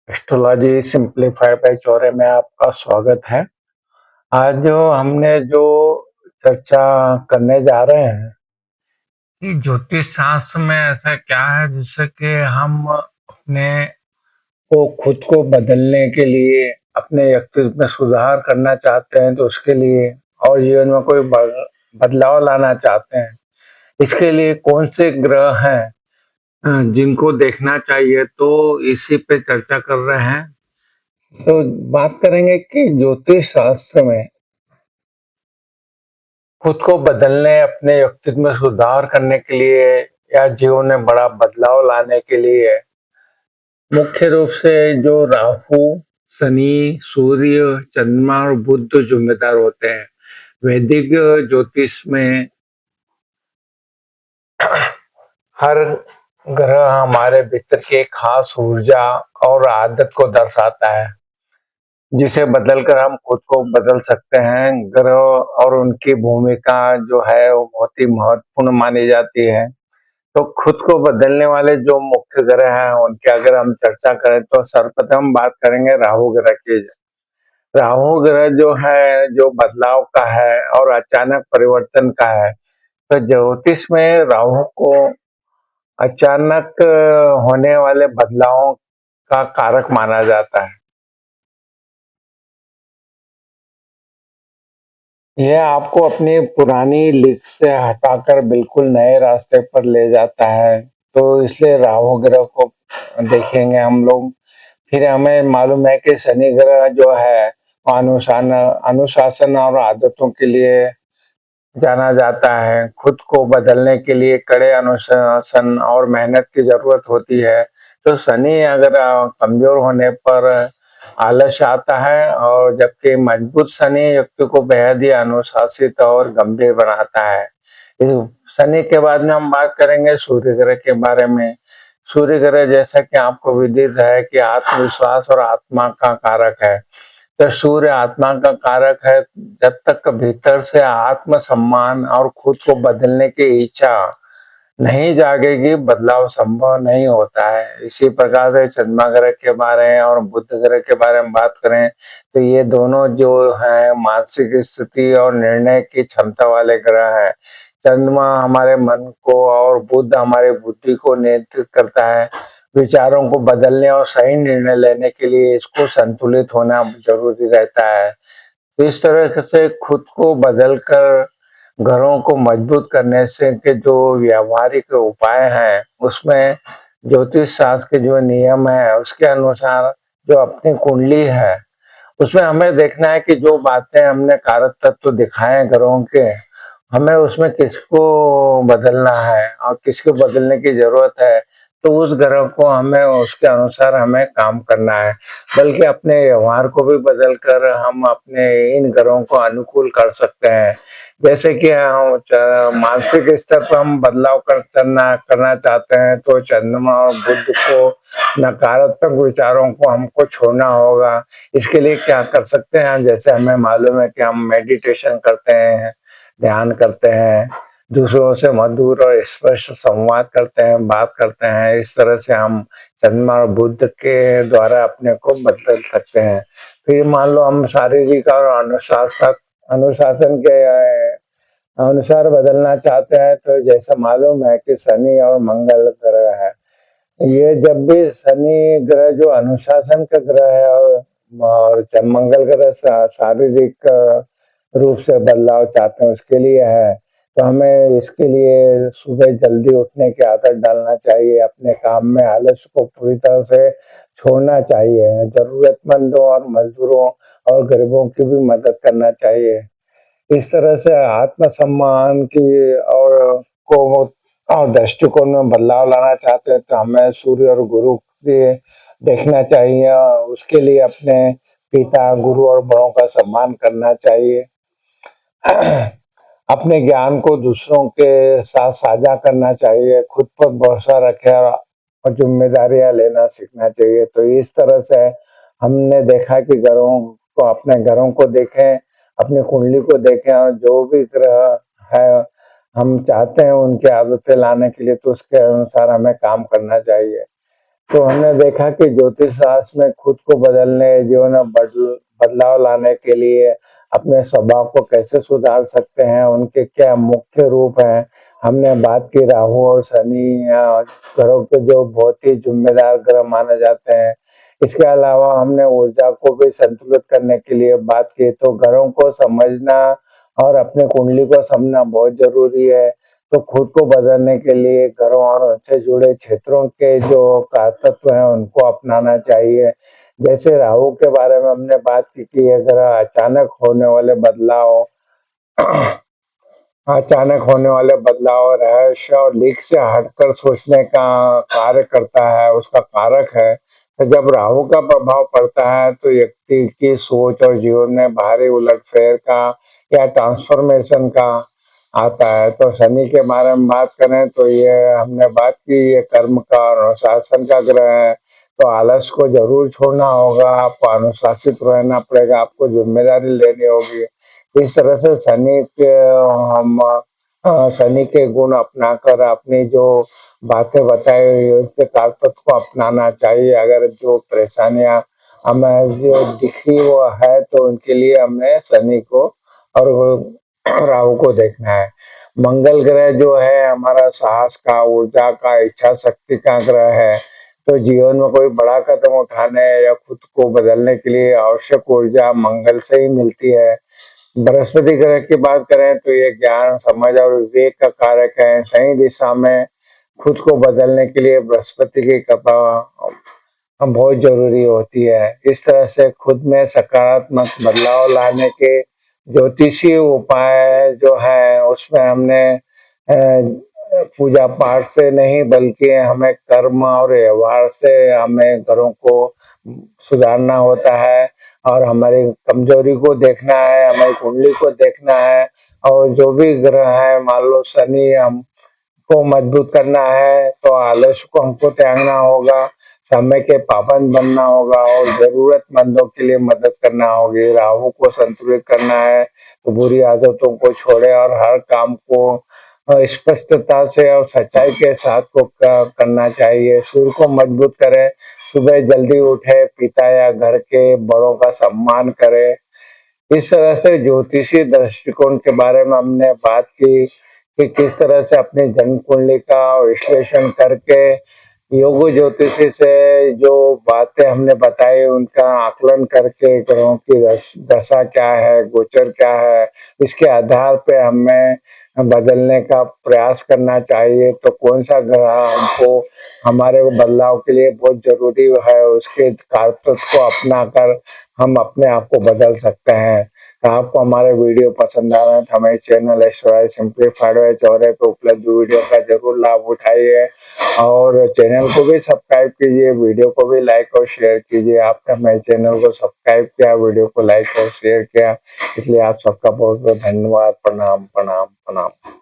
Astrology simplified bye Chaure में आपका स्वागत है। आज जो चर्चा करने जा रहे हैं कि ज्योतिष शास्त्र में ऐसा क्या है जिससे कि हम अपने को खुद को बदलने के लिए अपने व्यक्तित्व में सुधार करना चाहते हैं तो उसके लिए और जीवन में कोई बदलाव लाना चाहते हैं, इसके लिए कौन से ग्रह हैं जिनको देखना चाहिए, तो इसी पे चर्चा कर रहे हैं। तो बात करेंगे कि ज्योतिष शास्त्र में खुद को बदलने, अपने व्यक्तित्व में सुधार करने के लिए या जीवन में बड़ा बदलाव लाने के लिए मुख्य रूप से जो राहु, शनि, सूर्य, चंद्रमा और बुध जिम्मेदार होते हैं। वैदिक ज्योतिष में हर ग्रह हमारे भीतर की एक खास ऊर्जा और आदत को दर्शाता है, जिसे बदलकर हम खुद को बदल सकते हैं। ग्रह और उनकी भूमिका जो है वो बहुत ही महत्वपूर्ण मानी जाती है। तो खुद को बदलने वाले जो मुख्य ग्रह हैं उनकी अगर हम चर्चा करें तो सर्वप्रथम बात करेंगे राहु ग्रह की। राहु ग्रह जो है जो बदलाव का है और अचानक परिवर्तन का है। तो ज्योतिष में राहु को अचानक होने वाले बदलावों का कारक माना जाता है। यह आपको अपनी पुरानी लिख से हटाकर बिल्कुल नए रास्ते पर ले जाता है, तो इसलिए राहु ग्रह को देखेंगे हम लोग। फिर हमें मालूम है कि शनि ग्रह जो है अनुशासन और आदतों के लिए जाना जाता है। खुद को बदलने के लिए कड़े अनुशासन और मेहनत की जरूरत होती है। तो शनि अगर कमजोर होने पर आलस्य आता है, और जबकि मजबूत शनि व्यक्ति को बेहद ही अनुशासित और गंभीर बनाता है। इस शनि के बाद में हम बात करेंगे सूर्य ग्रह के बारे में। सूर्य ग्रह जैसा कि आपको विदित है कि आत्मविश्वास और आत्मा का कारक है। तो सूर्य आत्मा का कारक है। जब तक भीतर से आत्म सम्मान और खुद को बदलने की इच्छा नहीं जागेगी, बदलाव संभव नहीं होता है। इसी प्रकार से चंद्रमा ग्रह के बारे में और बुध ग्रह के बारे में बात करें तो ये दोनों जो है मानसिक स्थिति और निर्णय की क्षमता वाले ग्रह है। चंद्रमा हमारे मन को और बुध हमारे बुद्धि को नियंत्रित करता है। विचारों को बदलने और सही निर्णय लेने के लिए इसको संतुलित होना जरूरी रहता है। तो इस तरह से खुद को बदलकर घरों को मजबूत करने से के जो व्यावहारिक उपाय हैं, उसमें ज्योतिष शास्त्र के जो नियम है उसके अनुसार जो अपनी कुंडली है उसमें हमें देखना है कि जो बातें हमने कारक तत्व दिखाए हैं ग्रहों के, हमें उसमें किसको बदलना है और किसको बदलने की जरूरत है। तो उस ग्रह को हमें उसके अनुसार हमें काम करना है, बल्कि अपने व्यवहार को भी बदलकर हम अपने इन ग्रहों को अनुकूल कर सकते हैं। जैसे कि मानसिक स्तर पर हम बदलाव करना चाहते हैं तो चंद्रमा और बुध को नकारात्मक विचारों को हमको छोड़ना होगा। इसके लिए क्या कर सकते हैं, जैसे हमें मालूम है कि हम मेडिटेशन करते हैं, ध्यान करते हैं, दूसरों से मधुर और स्पष्ट संवाद करते हैं, बात करते हैं। इस तरह से हम चंद्रमा और बुध के द्वारा अपने को बदल सकते हैं। फिर मान लो हम शारीरिक और अनुशासन के अनुसार बदलना चाहते हैं, तो जैसा मालूम है कि शनि और मंगल ग्रह है। ये जब भी शनि ग्रह जो अनुशासन का ग्रह है और जब मंगल ग्रह शारीरिक रूप से बदलाव चाहते हैं उसके लिए है, तो हमें इसके लिए सुबह जल्दी उठने की आदत डालना चाहिए। अपने काम में आलस्य को पूरी तरह से छोड़ना चाहिए। जरूरतमंदों और मजदूरों और गरीबों की भी मदद करना चाहिए। इस तरह से आत्मसम्मान की और दृष्टिकोण में बदलाव लाना चाहते हैं तो हमें सूर्य और गुरु के देखना चाहिए। उसके लिए अपने पिता, गुरु और बड़ों का सम्मान करना चाहिए। अपने ज्ञान को दूसरों के साथ साझा करना चाहिए। खुद पर भरोसा रखे और जिम्मेदारियां लेना सीखना चाहिए। तो इस तरह से हमने देखा कि अपने घरों को देखें, अपनी कुंडली को देखें, और जो भी ग्रह है हम चाहते हैं उनकी आदतें लाने के लिए, तो उसके अनुसार हमें काम करना चाहिए। तो हमने देखा कि ज्योतिष शास्त्र में खुद को बदलने, जीवन में बदलाव लाने के लिए अपने स्वभाव को कैसे सुधार सकते हैं, उनके क्या मुख्य रूप हैं। हमने बात की राहु और शनि ग्रहों के जो बहुत ही ज़िम्मेदार ग्रह माने जाते हैं। इसके अलावा हमने ऊर्जा को भी संतुलित करने के लिए बात की, तो ग्रहों को समझना और अपने कुंडली को समझना बहुत ज़रूरी है। तो खुद को बदलने के लिए घरों और उनसे जुड़े क्षेत्रों के जो तत्व हैं उनको अपनाना चाहिए। जैसे राहु के बारे में हमने बात की कि अगर अचानक होने वाले बदलाव रहस्य और लीक से हटकर सोचने का कार्य करता है, उसका कारक है। तो जब राहु का प्रभाव पड़ता है तो व्यक्ति की सोच और जीवन में भारी उलटफेर का या ट्रांसफॉर्मेशन का आता है। तो शनि के बारे में बात करें तो ये हमने बात की, ये कर्म का और अनुशासन का ग्रह है। तो आलस को जरूर छोड़ना होगा, आपको अनुशासित रहना पड़ेगा, आपको जिम्मेदारी लेनी होगी। इस तरह से शनि के गुण अपनाकर अपनी जो बातें बताई हुई उसके ताकत को अपनाना चाहिए। अगर जो परेशानियां हमें जो दिखी वो है तो उनके लिए हमें शनि को और राहु को देखना है। मंगल ग्रह जो है हमारा साहस का, ऊर्जा का, इच्छा शक्ति का ग्रह है। तो जीवन में कोई बड़ा कदम उठाने या खुद को बदलने के लिए आवश्यक ऊर्जा मंगल से ही मिलती है। बृहस्पति ग्रह की बात करें तो ये ज्ञान, समझ और विवेक का कारक है। सही दिशा में खुद को बदलने के लिए बृहस्पति की कृपा बहुत जरूरी होती है। इस तरह से खुद में सकारात्मक बदलाव लाने के ज्योतिषीय उपाय जो है उसमें हमने पूजा पाठ से नहीं बल्कि हमें कर्म और व्यवहार से हमें घरों को सुधारना होता है और हमारी कमजोरी को देखना है, हमारी कुंडली को देखना है। और जो भी ग्रह है, मान लो शनि हम को मजबूत करना है तो आलस्य को हमको त्यागना होगा, समय के पाबंद बनना होगा और जरूरतमंदों के लिए मदद करना होगी। राहु को संतुलित करना है तो बुरी आदतों को छोड़े और हर काम को स्पष्टता से और सच्चाई के साथ को करना चाहिए। सूर्य को मजबूत करें, सुबह जल्दी उठे, पिता या घर के बड़ों का सम्मान करें। इस तरह से ज्योतिषी दृष्टिकोण के बारे में हमने बात की कि किस तरह से अपनी जन्म कुंडली का विश्लेषण करके योग ज्योतिषी से जो बातें हमने बताई उनका आकलन करके ग्रहों की दशा क्या है, गोचर क्या है, इसके आधार पे हमें बदलने का प्रयास करना चाहिए। तो कौन सा ग्रह हमको हमारे बदलाव के लिए बहुत जरूरी है, उसके कारतत्व को अपनाकर हम अपने आप को बदल सकते हैं। तो आपको हमारे वीडियो पसंद आ रहे हैं तो हमारे चैनल ऐश्वर्या सिंप्लीफाइड चौराहे पे उपलब्ध वीडियो का जरूर लाभ उठाइए और चैनल को भी सब्सक्राइब कीजिए, वीडियो को भी लाइक और शेयर कीजिए। आपने हमारे चैनल को सब्सक्राइब किया, वीडियो को लाइक और शेयर किया, इसलिए आप सबका बहुत बहुत धन्यवाद। प्रणाम प्रणाम प्रणाम।